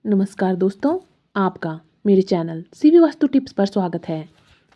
नमस्कार दोस्तों, आपका मेरे चैनल सीवी वास्तु टिप्स पर स्वागत है।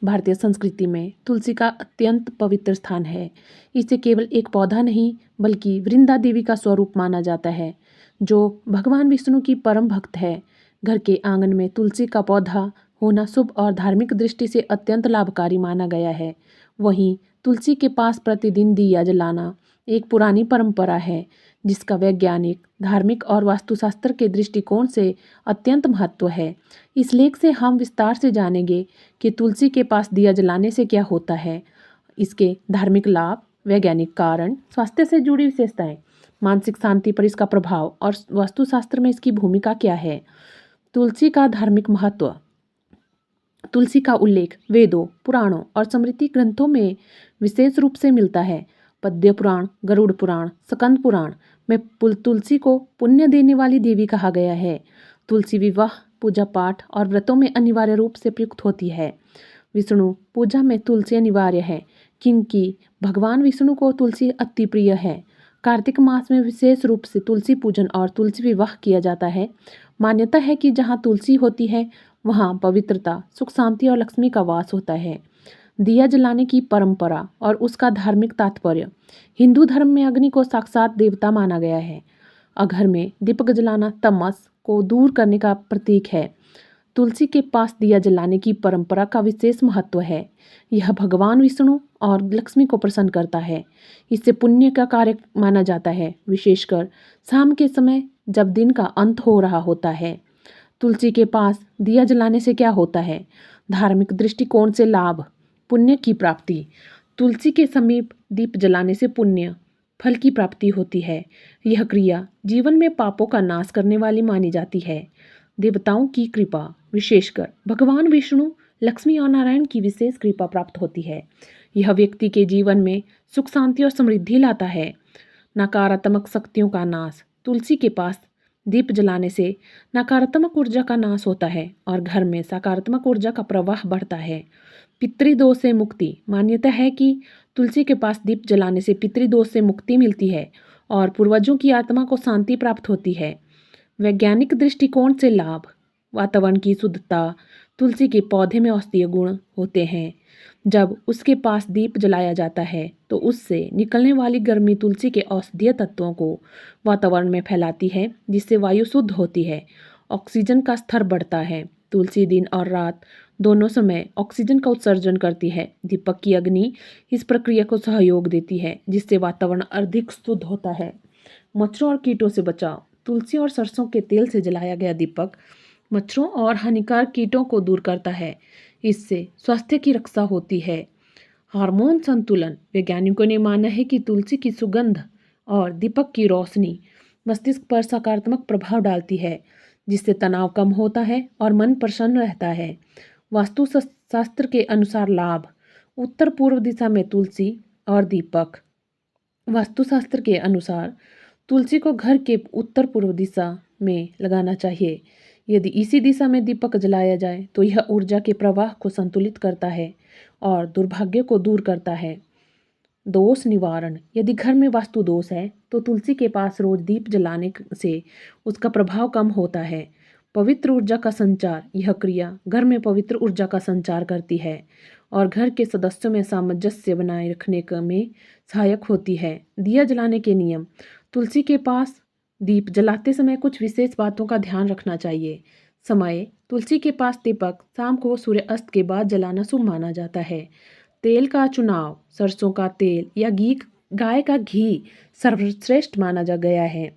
भारतीय संस्कृति में तुलसी का अत्यंत पवित्र स्थान है। इसे केवल एक पौधा नहीं बल्कि वृंदा देवी का स्वरूप माना जाता है, जो भगवान विष्णु की परम भक्त है। घर के आंगन में तुलसी का पौधा होना शुभ और धार्मिक दृष्टि से अत्यंत लाभकारी माना गया है। वहीं तुलसी के पास प्रतिदिन दिया जलाना एक पुरानी परंपरा है, जिसका वैज्ञानिक, धार्मिक और वास्तुशास्त्र के दृष्टिकोण से अत्यंत महत्व है। इस लेख से हम विस्तार से जानेंगे कि तुलसी के पास दिया जलाने से क्या होता है, इसके धार्मिक लाभ, वैज्ञानिक कारण, स्वास्थ्य से जुड़ी विशेषताएं, मानसिक शांति पर इसका प्रभाव और वास्तुशास्त्र में इसकी भूमिका क्या है। तुलसी का धार्मिक महत्व। तुलसी का उल्लेख वेदों, पुराणों और स्मृति ग्रंथों में विशेष रूप से मिलता है। पद्य पुराण, गरुड़ पुराण, स्कंद पुराण में तुलसी को पुण्य देने वाली देवी कहा गया है। तुलसी विवाह, पूजा पाठ और व्रतों में अनिवार्य रूप से प्रयुक्त होती है। विष्णु पूजा में तुलसी अनिवार्य है, क्योंकि भगवान विष्णु को तुलसी अति प्रिय है। कार्तिक मास में विशेष रूप से तुलसी पूजन और तुलसी विवाह किया जाता है। मान्यता है कि जहाँ तुलसी होती है वहाँ पवित्रता, सुख शांति और लक्ष्मी का वास होता है। दिया जलाने की परंपरा और उसका धार्मिक तात्पर्य। हिंदू धर्म में अग्नि को साक्षात देवता माना गया है। घर में दीपक जलाना तमस को दूर करने का प्रतीक है। तुलसी के पास दिया जलाने की परंपरा का विशेष महत्व है। यह भगवान विष्णु और लक्ष्मी को प्रसन्न करता है। इससे पुण्य का कार्य माना जाता है, विशेषकर शाम के समय जब दिन का अंत हो रहा होता है। तुलसी के पास दिया जलाने से क्या होता है? धार्मिक दृष्टिकोण से लाभ, पुण्य की प्राप्ति। तुलसी के समीप दीप जलाने से पुण्य फल की प्राप्ति होती है। यह क्रिया जीवन में पापों का नाश करने वाली मानी जाती है। देवताओं की कृपा, विशेषकर भगवान विष्णु, लक्ष्मी और नारायण की विशेष कृपा प्राप्त होती है। यह व्यक्ति के जीवन में सुख शांति और समृद्धि लाता है। नकारात्मक शक्तियों का नाश। तुलसी के पास दीप जलाने से नकारात्मक ऊर्जा का नाश होता है और घर में सकारात्मक ऊर्जा का प्रवाह बढ़ता है। पितृदोष से मुक्ति। मान्यता है कि तुलसी के पास दीप जलाने से पितृदोष से मुक्ति मिलती है और पूर्वजों की आत्मा को शांति प्राप्त होती है। वैज्ञानिक दृष्टिकोण से लाभ, वातावरण की शुद्धता। तुलसी के पौधे में औषधीय गुण होते हैं। जब उसके पास दीप जलाया जाता है तो उससे निकलने वाली गर्मी तुलसी के औषधीय तत्वों को वातावरण में फैलाती है, जिससे वायु शुद्ध होती है। ऑक्सीजन का स्तर बढ़ता है। तुलसी दिन और रात दोनों समय ऑक्सीजन का उत्सर्जन करती है। दीपक की अग्नि इस प्रक्रिया को सहयोग देती है, जिससे वातावरण अधिक शुद्ध होता है। मच्छरों और कीटों से बचाव। तुलसी और सरसों के तेल से जलाया गया दीपक मच्छरों और हानिकारक कीटों को दूर करता है। इससे स्वास्थ्य की रक्षा होती है। हार्मोन संतुलन। वैज्ञानिकों ने माना है कि तुलसी की सुगंध और दीपक की रोशनी मस्तिष्क पर सकारात्मक प्रभाव डालती है, जिससे तनाव कम होता है और मन प्रसन्न रहता है। वास्तु शास्त्र के अनुसार लाभ। उत्तर पूर्व दिशा में तुलसी और दीपक। वास्तुशास्त्र के अनुसार तुलसी को घर के उत्तर पूर्व दिशा में लगाना चाहिए। यदि इसी दिशा में दीपक जलाया जाए तो यह ऊर्जा के प्रवाह को संतुलित करता है और दुर्भाग्य को दूर करता है। दोष निवारण। यदि घर में वास्तु दोष है तो तुलसी के पास रोज दीप जलाने से उसका प्रभाव कम होता है। पवित्र ऊर्जा का संचार। यह क्रिया घर में पवित्र ऊर्जा का संचार करती है और घर के सदस्यों में सामंजस्य बनाए रखने में सहायक होती है। दिया जलाने के नियम। तुलसी के पास दीप जलाते समय कुछ विशेष बातों का ध्यान रखना चाहिए। समय। तुलसी के पास दीपक शाम को सूर्य अस्त के बाद जलाना शुभ माना जाता है। तेल का चुनाव। सरसों का तेल या गाय का घी सर्वश्रेष्ठ माना जा गया है।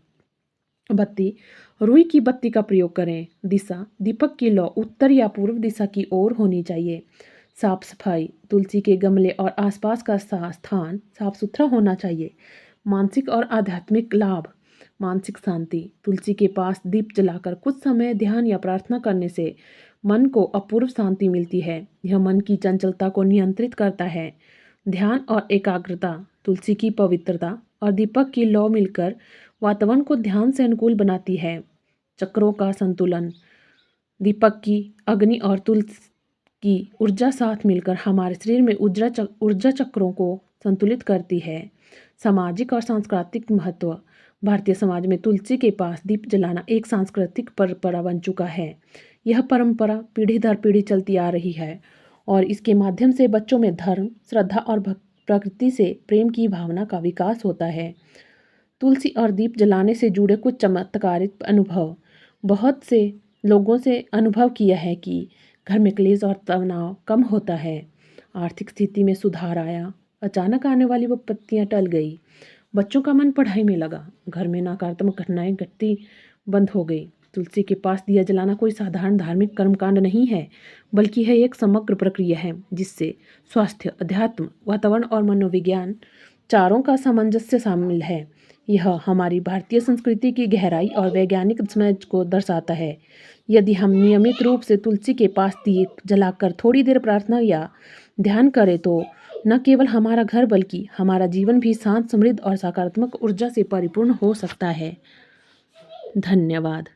बत्ती। रुई की बत्ती का प्रयोग करें। दिशा। दीपक की लौ उत्तर या पूर्व दिशा की ओर होनी चाहिए। साफ सफाई। तुलसी के गमले और आसपास का स्थान साफ सुथरा होना चाहिए। मानसिक और आध्यात्मिक लाभ। मानसिक शांति। तुलसी के पास दीप जलाकर कुछ समय ध्यान या प्रार्थना करने से मन को अपूर्व शांति मिलती है। यह मन की चंचलता को नियंत्रित करता है। ध्यान और एकाग्रता। तुलसी की पवित्रता और दीपक की लौ मिलकर वातावरण को ध्यान से अनुकूल बनाती है। चक्रों का संतुलन। दीपक की अग्नि और तुलसी की ऊर्जा साथ मिलकर हमारे शरीर में ऊर्जा चक्रों को संतुलित करती है। सामाजिक और सांस्कृतिक महत्व। भारतीय समाज में तुलसी के पास दीप जलाना एक सांस्कृतिक परंपरा बन चुका है। यह परंपरा पीढ़ी दर पीढ़ी चलती आ रही है और इसके माध्यम से बच्चों में धर्म, श्रद्धा और प्रकृति से प्रेम की भावना का विकास होता है। तुलसी और दीप जलाने से जुड़े कुछ चमत्कारिक अनुभव। बहुत से लोगों से अनुभव किया है कि घर में क्लेश और तनाव कम होता है, आर्थिक स्थिति में सुधार आया, अचानक आने वाली विपत्तियां टल गई, बच्चों का मन पढ़ाई में लगा, घर में नकारात्मक घटनाएं घटती बंद हो गई। तुलसी के पास दिया जलाना कोई साधारण धार्मिक कर्मकांड नहीं है, बल्कि है एक समग्र प्रक्रिया है जिससे स्वास्थ्य, अध्यात्म, वातावरण और मनोविज्ञान चारों का सामंजस्य शामिल है। यह हमारी भारतीय संस्कृति की गहराई और वैज्ञानिक समझ को दर्शाता है। यदि हम नियमित रूप से तुलसी के पास दीप जलाकर थोड़ी देर प्रार्थना या ध्यान करें तो न केवल हमारा घर बल्कि हमारा जीवन भी शांत, समृद्ध और सकारात्मक ऊर्जा से परिपूर्ण हो सकता है। धन्यवाद।